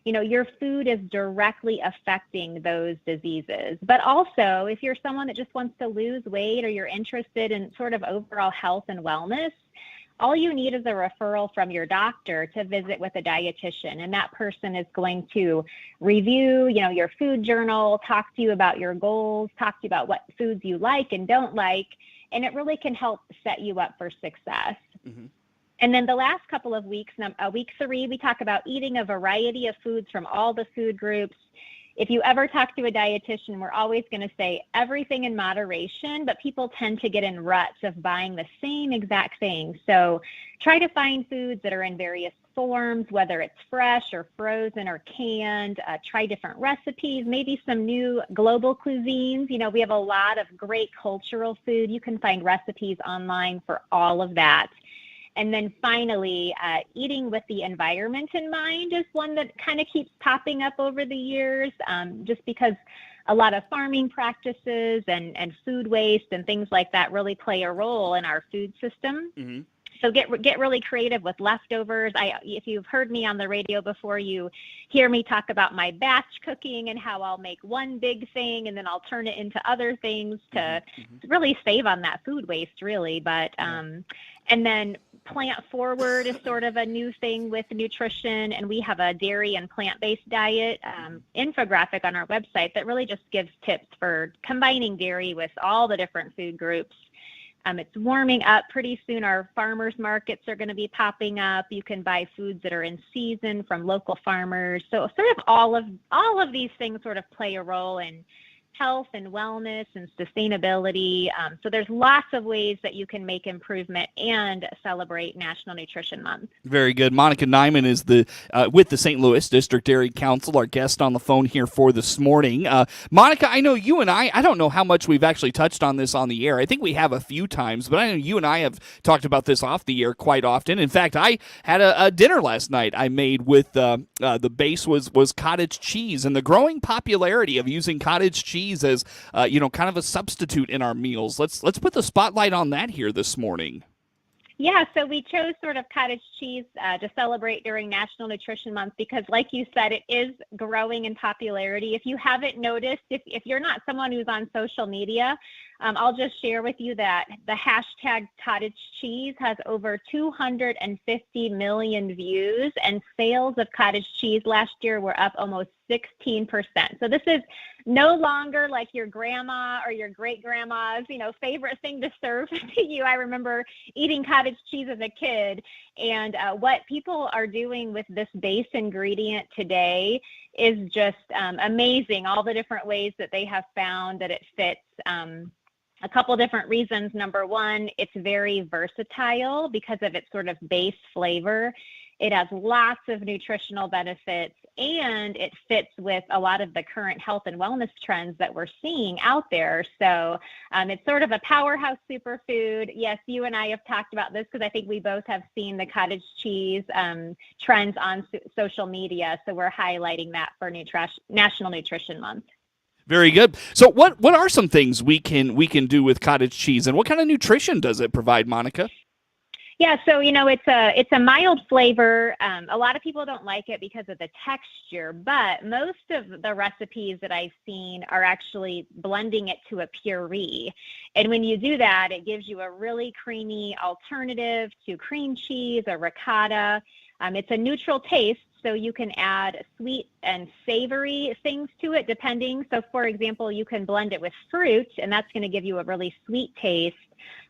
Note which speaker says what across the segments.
Speaker 1: your food is directly affecting those diseases. But also, if you're someone that just wants to lose weight or you're interested in sort of overall health and wellness, all you need is a referral from your doctor to visit with a dietitian. And that person is going to review, your food journal, talk to you about your goals, talk to you about what foods you like and don't like. And it really can help set you up for success. Mm-hmm. And then the last couple of weeks, week 3, we talk about eating a variety of foods from all the food groups. If you ever talk to a dietitian, we're always going to say everything in moderation, but people tend to get in ruts of buying the same exact thing. So try to find foods that are in various forms, whether it's fresh or frozen or canned. Try different recipes, maybe some new global cuisines. We have a lot of great cultural food. You can find recipes online for all of that. And then finally, eating with the environment in mind is one that kind of keeps popping up over the years, just because a lot of farming practices and food waste and things like that really play a role in our food system. Mm-hmm. So get really creative with leftovers. If you've heard me on the radio before, you hear me talk about my batch cooking and how I'll make one big thing and then I'll turn it into other things to really save on that food waste, really. But and then plant forward is sort of a new thing with nutrition, and we have a dairy and plant-based diet infographic on our website that really just gives tips for combining dairy with all the different food groups. It's warming up pretty soon. Our farmers markets are going to be popping up. You can buy foods that are in season from local farmers. So sort of all of these things sort of play a role in health and wellness and sustainability. So there's lots of ways that you can make improvement and celebrate National Nutrition Month.
Speaker 2: Very good. Monica Nyman is with the St. Louis District Dairy Council, our guest on the phone here for this morning. Monica, I know you and I don't know how much we've actually touched on this on the air. I think we have a few times, but I know you and I have talked about this off the air quite often. In fact, I had a dinner last night I made with the base was cottage cheese, and the growing popularity of using cottage cheese as kind of a substitute in our meals. Let's put the spotlight on that here this morning.
Speaker 1: Yeah, so we chose sort of cottage cheese to celebrate during National Nutrition Month because, like you said, it is growing in popularity. If you haven't noticed, if you're not someone who's on social media, I'll just share with you that the hashtag cottage cheese has over 250 million views, and sales of cottage cheese last year were up almost 16%. So this is no longer like your grandma or your great-grandma's, favorite thing to serve to you. I remember eating cottage cheese as a kid, and what people are doing with this base ingredient today is just amazing. All the different ways that they have found that it fits. A couple different reasons. Number one, it's very versatile because of its sort of base flavor. It has lots of nutritional benefits, and it fits with a lot of the current health and wellness trends that we're seeing out there. So it's sort of a powerhouse superfood. Yes, you and I have talked about this because I think we both have seen the cottage cheese trends on social media. So we're highlighting that for National Nutrition Month.
Speaker 2: Very good. So what are some things we can do with cottage cheese, and what kind of nutrition does it provide, Monica?
Speaker 1: Yeah, so it's a mild flavor. A lot of people don't like it because of the texture, but most of the recipes that I've seen are actually blending it to a puree. And when you do that, it gives you a really creamy alternative to cream cheese or ricotta. It's a neutral taste, so you can add sweet and savory things to it depending. So, for example, you can blend it with fruit, and that's going to give you a really sweet taste.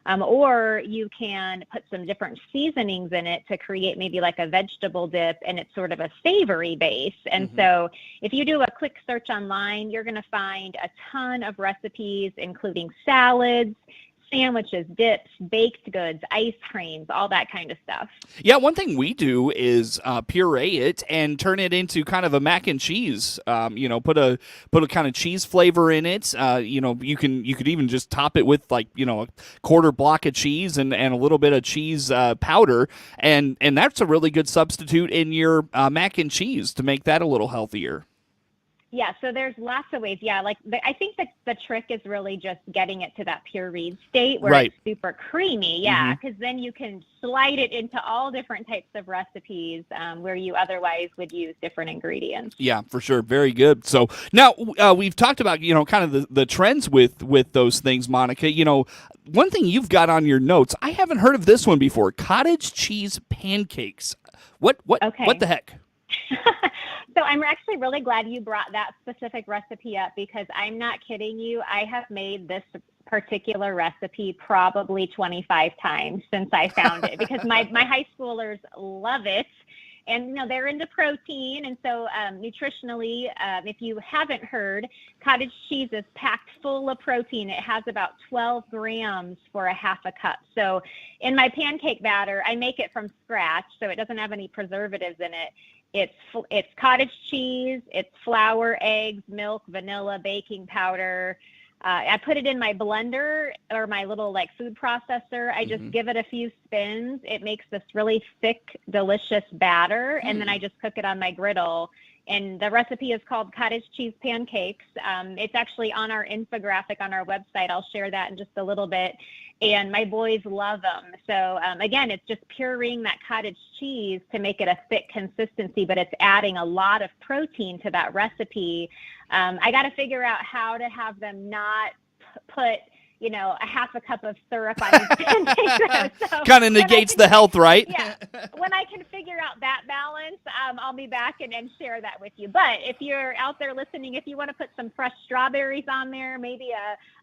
Speaker 1: Or you can put some different seasonings in it to create maybe like a vegetable dip, and it's sort of a savory base. And so if you do a quick search online, you're going to find a ton of recipes, including salads, sandwiches, dips, baked goods, ice creams, all that kind of stuff.
Speaker 2: Yeah, one thing we do is puree it and turn it into kind of a mac and cheese. Put a kind of cheese flavor in it. You could even just top it with a quarter block of cheese and a little bit of cheese powder, and that's a really good substitute in your mac and cheese to make that a little healthier.
Speaker 1: Yeah, so there's lots of ways. Yeah, I think that the trick is really just getting it to that pure reed state where
Speaker 2: Right.
Speaker 1: it's super creamy. Yeah, because then you can slide it into all different types of recipes where you otherwise would use different ingredients.
Speaker 2: Yeah, for sure. Very good. So now we've talked about, kind of the trends with those things, Monica. One thing you've got on your notes, I haven't heard of this one before: cottage cheese pancakes. What
Speaker 1: Okay.
Speaker 2: the heck?
Speaker 1: So I'm actually really glad you brought that specific recipe up because I'm not kidding you. I have made this particular recipe probably 25 times since I found it because my high schoolers love it. And, they're into protein. And so nutritionally, if you haven't heard, cottage cheese is packed full of protein. It has about 12 grams for a half a cup. So in my pancake batter, I make it from scratch, so it doesn't have any preservatives in it. It's cottage cheese, it's flour, eggs, milk, vanilla, baking powder. I put it in my blender or my little food processor. I just give it a few spins. It makes this really thick, delicious batter. And then I just cook it on my griddle. And the recipe is called cottage cheese pancakes. It's actually on our infographic on our website. I'll share that in just a little bit. And my boys love them. So again, it's just pureeing that cottage cheese to make it a thick consistency, but it's adding a lot of protein to that recipe. I got to figure out how to have them not put a half a cup of syrup on these pancakes. So
Speaker 2: kind of negates the health, right?
Speaker 1: Yeah. When I can figure out that balance, I'll be back and share that with you. But if you're out there listening, if you want to put some fresh strawberries on there, maybe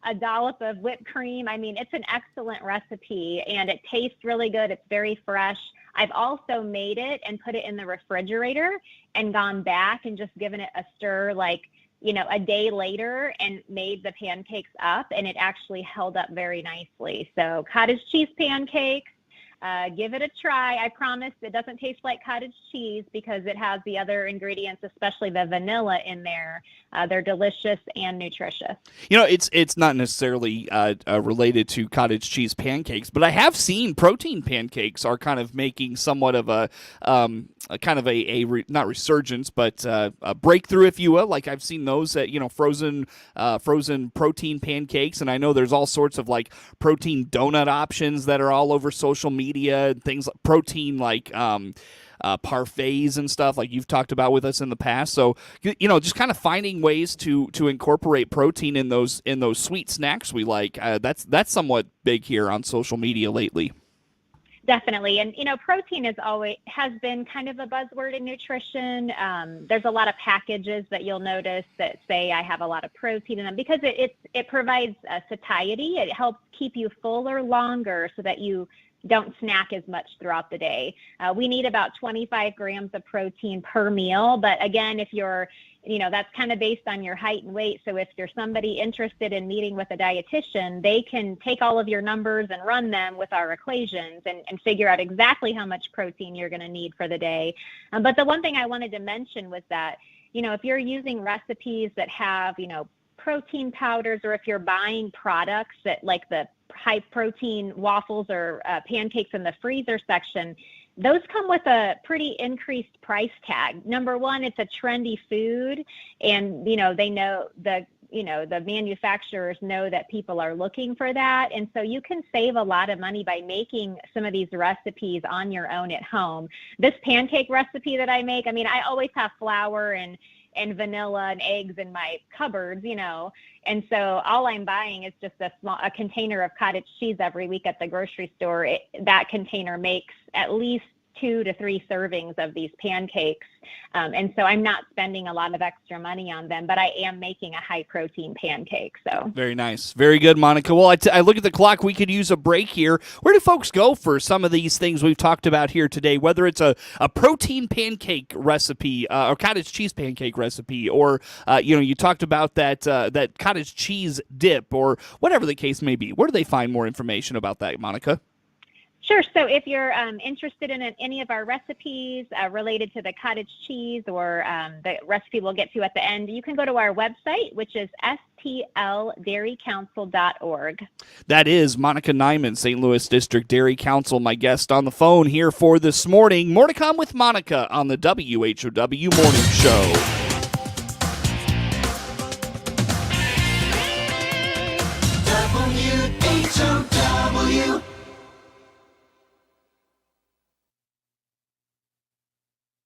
Speaker 1: a dollop of whipped cream, it's an excellent recipe and it tastes really good. It's very fresh. I've also made it and put it in the refrigerator and gone back and just given it a stir a day later and made the pancakes up, and it actually held up very nicely. So cottage cheese pancakes, give it a try. I promise it doesn't taste like cottage cheese because it has the other ingredients, especially the vanilla in there. They're delicious and nutritious.
Speaker 2: It's not necessarily related to cottage cheese pancakes, but I have seen protein pancakes are kind of making somewhat of a kind of not resurgence, but a breakthrough, if you will. Like I've seen those at frozen protein pancakes, and I know there's all sorts of protein donut options that are all over social media. Things like protein parfaits and stuff like you've talked about with us in the past. So just kind of finding ways to incorporate protein in those sweet snacks we like. That's somewhat big here on social media lately.
Speaker 1: Definitely. And, protein has been kind of a buzzword in nutrition. There's a lot of packages that you'll notice that say I have a lot of protein in them because it provides satiety. It helps keep you fuller longer so that you don't snack as much throughout the day. We need about 25 grams of protein per meal. But again, if you're, that's kind of based on your height and weight. So if you're somebody interested in meeting with a dietitian, they can take all of your numbers and run them with our equations and figure out exactly how much protein you're going to need for the day. But the one thing I wanted to mention was that, if you're using recipes that have, protein powders, or if you're buying products that the high protein waffles or pancakes in the freezer section, those come with a pretty increased price tag. Number one, it's a trendy food, and they know the manufacturers know that people are looking for that, and so you can save a lot of money by making some of these recipes on your own at home. This pancake recipe that I make, I always have flour and vanilla and eggs in my cupboards, and so all I'm buying is just a container of cottage cheese every week at the grocery store. That container makes at least 2 to 3 servings of these pancakes. And so I'm not spending a lot of extra money on them, but I am making a high protein pancake. So
Speaker 2: very nice. Very good, Monica. Well, I look at the clock. We could use a break here. Where do folks go for some of these things we've talked about here today, whether it's a protein pancake recipe or cottage cheese pancake recipe, or, you talked about that cottage cheese dip, or whatever the case may be? Where do they find more information about that, Monica?
Speaker 1: Sure. So if you're interested in any of our recipes related to the cottage cheese or the recipe we'll get to at the end, you can go to our website, which is stldairycouncil.org.
Speaker 2: That is Monica Nyman, St. Louis District Dairy Council, my guest on the phone here for this morning. More to come with Monica on the WHOW Morning Show.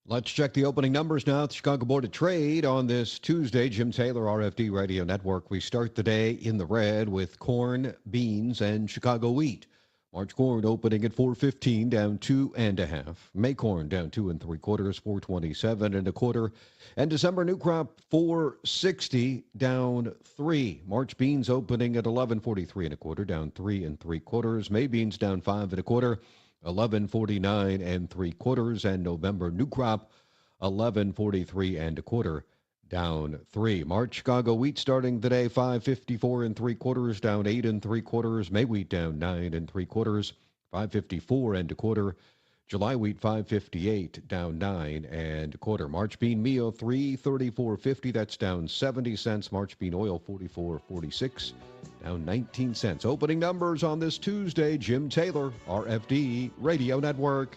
Speaker 3: Let's check the opening numbers now at the Chicago Board of Trade on this Tuesday. Jim Taylor, RFD Radio Network. We start the day in the red with corn, beans, and Chicago wheat. March corn opening at 4.15, down 2.5. May corn down 2 3/4, 4.27 1/4. And December new crop 4.60, down 3. March beans opening at 11.43 1/4, down 3 3/4. May beans down 5 1/4. 11.49 3/4, and November new crop 11.43 1/4, down 3. March Chicago wheat starting today 5.54 3/4, down 8 3/4. May wheat down 9 3/4, 5.54 1/4. July wheat 5.58, down 9 1/4. March bean meal 3.3450, that's down 70 cents. March bean oil 44.46, down 19 cents. Opening numbers on this Tuesday. Jim Taylor, RFD Radio Network.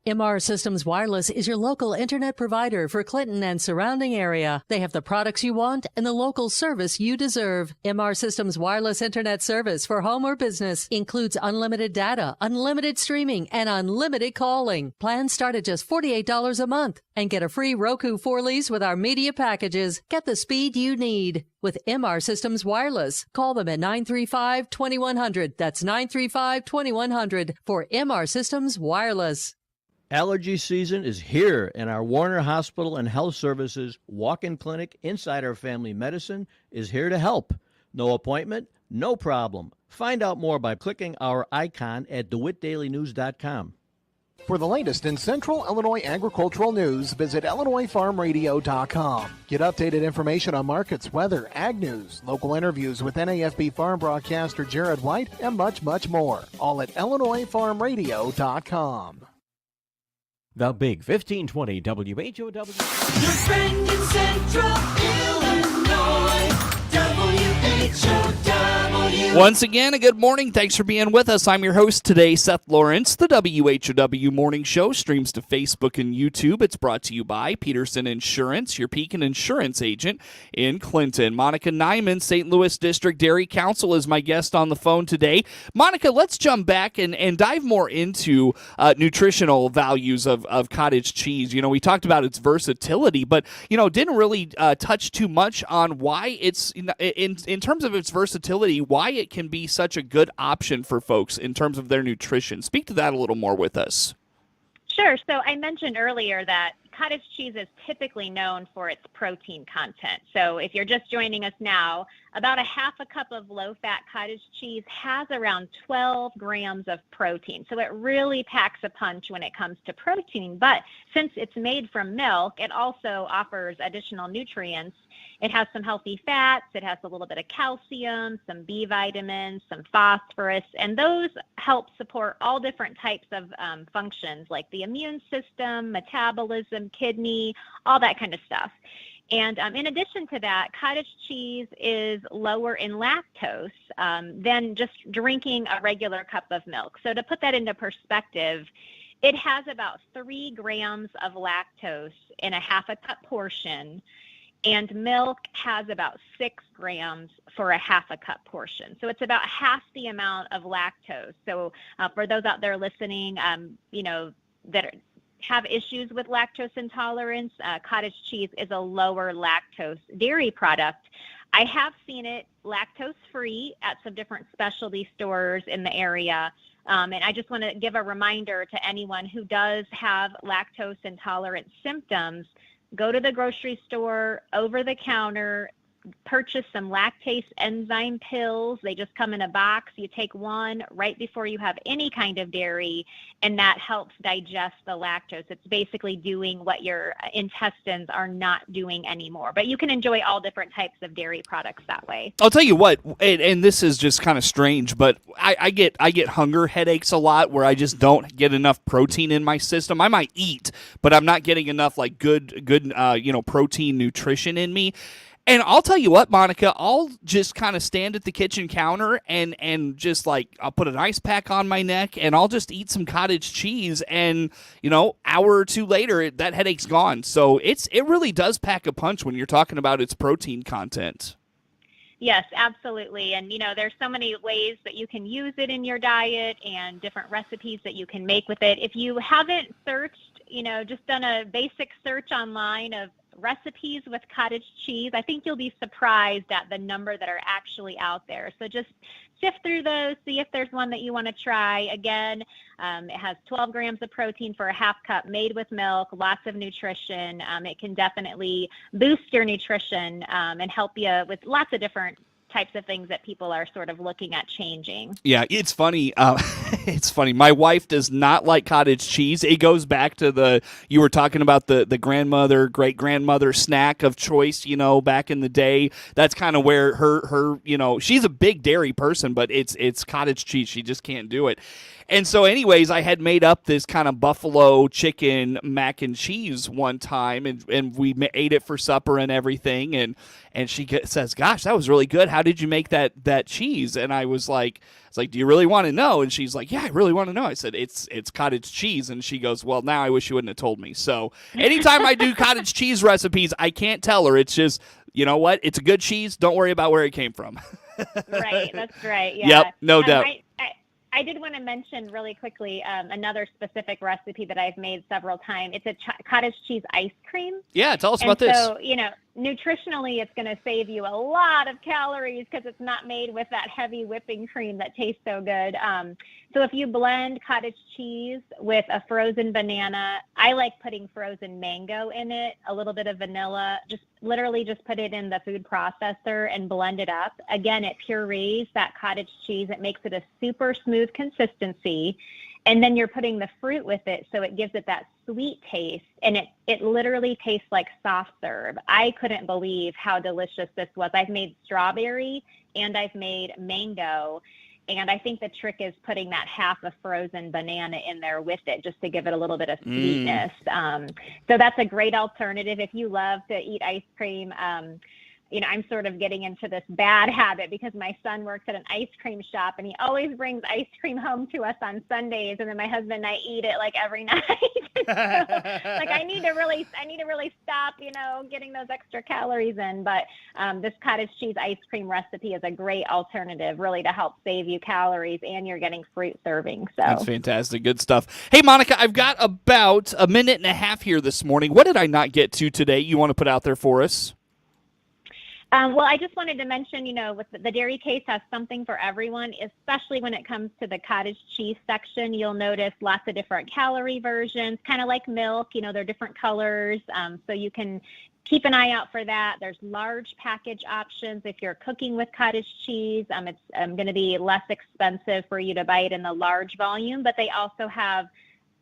Speaker 4: MR Systems Wireless is your local internet provider for Clinton and surrounding area. They have the products you want and the local service you deserve. MR Systems Wireless Internet service for home or business includes unlimited data, unlimited streaming, and unlimited calling. Plans start at just $48 a month and get a free Roku 4 lease with our media packages. Get the speed you need with MR Systems Wireless. Call them at 935-2100. That's 935-2100 for MR Systems Wireless.
Speaker 5: Allergy season is here, and our Warner Hospital and Health Services walk-in clinic inside our family medicine is here to help. No appointment, no problem. Find out more by clicking our icon at DeWittDailyNews.com.
Speaker 6: For the latest in Central Illinois agricultural news, visit IllinoisFarmRadio.com. Get updated information on markets, weather, ag news, local interviews with NAFB farm broadcaster Jared White, and much, much more. All at IllinoisFarmRadio.com.
Speaker 7: The Big 1520 WHOW.
Speaker 8: Your friend in Central Illinois, WHOW.
Speaker 2: Once again, a good morning. Thanks for being with us. I'm your host today, Seth Lawrence. The WHOW Morning Show streams to Facebook and YouTube. It's brought to you by Peterson Insurance, your Pekin Insurance agent in Clinton. Monica Nyman, St. Louis District Dairy Council, is my guest on the phone today. Monica, let's jump back and dive more into nutritional values of cottage cheese. You know, we talked about its versatility, but, you know, didn't really touch too much on why it's, in terms of its versatility, why it can be such a good option for folks in terms of their nutrition. Speak to that a little more with us.
Speaker 1: Sure. So I mentioned earlier that cottage cheese is typically known for its protein content. So if you're just joining us now, about a half a cup of low-fat cottage cheese has around 12 grams of protein. So it really packs a punch when it comes to protein. But since it's made from milk, it also offers additional nutrients. It has some healthy fats. It has a little bit of calcium, some B vitamins, some phosphorus, and those help support all different types of functions like the immune system, metabolism, kidney, all that kind of stuff. And in addition to that, cottage cheese is lower in lactose than just drinking a regular cup of milk. So to put that into perspective, it has about 3 grams of lactose in a half a cup portion, and milk has about 6 grams for a half a cup portion. So it's about half the amount of lactose. So for those out there listening, you know, that have issues with lactose intolerance, cottage cheese is a lower lactose dairy product. I have seen it lactose free at some different specialty stores in the area. And I just want to give a reminder to anyone who does have lactose intolerant symptoms, go to the grocery store, over the counter, purchase some lactase enzyme pills. They just come in a box. You take one right before you have any kind of dairy, and that helps digest the lactose. It's basically doing what your intestines are not doing anymore. But you can enjoy all different types of dairy products that way.
Speaker 2: I'll tell you what, and this is just kind of strange, but I get hunger headaches a lot where I just don't get enough protein in my system. I might eat, but I'm not getting enough like good protein nutrition in me. And I'll tell you what, Monica, I'll just kind of stand at the kitchen counter and just like I'll put an ice pack on my neck and I'll just eat some cottage cheese, and hour or two later that headache's gone. So it really does pack a punch when you're talking about its protein content.
Speaker 1: Yes, absolutely. And, there's so many ways that you can use it in your diet and different recipes that you can make with it. If you haven't searched just done a basic search online of recipes with cottage cheese, I think you'll be surprised at the number that are actually out there. So just sift through those, see if there's one that you want to try. Again, it has 12 grams of protein for a half cup, made with milk, lots of nutrition. It can definitely boost your nutrition and help you with lots of different types of things that people are sort of looking at changing.
Speaker 2: Yeah, it's funny. It's funny. My wife does not like cottage cheese. It goes back to you were talking about the grandmother, great grandmother snack of choice, back in the day. That's kind of where her, she's a big dairy person, but it's cottage cheese. She just can't do it. And so anyways, I had made up this kind of buffalo chicken mac and cheese one time, and we ate it for supper and everything. And she says, "Gosh, that was really good. How did you make that cheese?" And I was like, "Do you really want to know?" And she's like, "Yeah, I really want to know." I said, "It's cottage cheese." And she goes, "Well, now I wish you wouldn't have told me." So anytime I do cottage cheese recipes, I can't tell her. It's just, you know what? It's a good cheese. Don't worry about where it came from.
Speaker 1: Right. That's right. Yeah.
Speaker 2: Yep. No doubt.
Speaker 1: I did want to mention really quickly another specific recipe that I've made several times. It's a cottage cheese ice cream.
Speaker 2: Yeah, tell us about this.
Speaker 1: So, nutritionally, it's going to save you a lot of calories because it's not made with that heavy whipping cream that tastes so good. So if you blend cottage cheese with a frozen banana, I like putting frozen mango in it, a little bit of vanilla, just put it in the food processor and blend it up. Again, it purees that cottage cheese. It makes it a super smooth consistency. And then you're putting the fruit with it, so it gives it that sweet taste, and it literally tastes like soft serve. I couldn't believe how delicious this was. I've made strawberry and I've made mango, and I think the trick is putting that half a frozen banana in there with it just to give it a little bit of sweetness. So that's a great alternative if you love to eat ice cream. I'm sort of getting into this bad habit because my son works at an ice cream shop and he always brings ice cream home to us on Sundays, and then my husband and I eat it like every night. So, I need to really stop, getting those extra calories in. But this cottage cheese ice cream recipe is a great alternative, really, to help save you calories, and you're getting fruit serving. So
Speaker 2: that's fantastic, good stuff. Hey, Monica, I've got about a minute and a half here this morning. What did I not get to today? You want to put out there for us?
Speaker 1: Well, I just wanted to mention, with the dairy case has something for everyone, especially when it comes to the cottage cheese section. You'll notice lots of different calorie versions, kind of like milk. They're different colors, so you can keep an eye out for that. There's large package options. If you're cooking with cottage cheese, it's going to be less expensive for you to buy it in the large volume, but they also have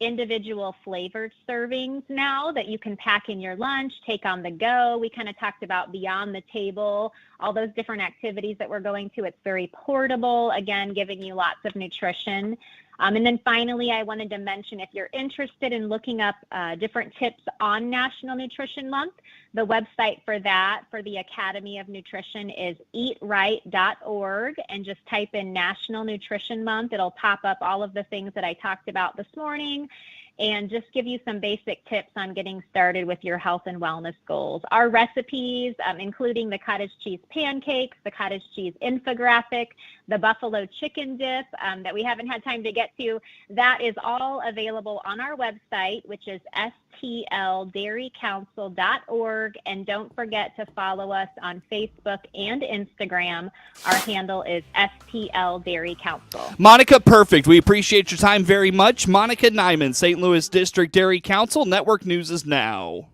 Speaker 1: individual flavored servings now that you can pack in your lunch, take on the go. We kind of talked about beyond the table, all those different activities that we're going to. It's very portable, again, giving you lots of nutrition. And then finally, I wanted to mention, if you're interested in looking up different tips on National Nutrition Month, the website for that, for the Academy of Nutrition, is eatright.org, and just type in National Nutrition Month. It'll pop up all of the things that I talked about this morning, and just give you some basic tips on getting started with your health and wellness goals. Our recipes, including the cottage cheese pancakes, the cottage cheese infographic, the buffalo chicken dip that we haven't had time to get to, that is all available on our website, which is stldairycouncil.org. And don't forget to follow us on Facebook and Instagram. Our handle is STL Dairy Council.
Speaker 2: Monica, perfect. We appreciate your time very much. Monica Nyman, St. Louis District Dairy Council. Network News is now.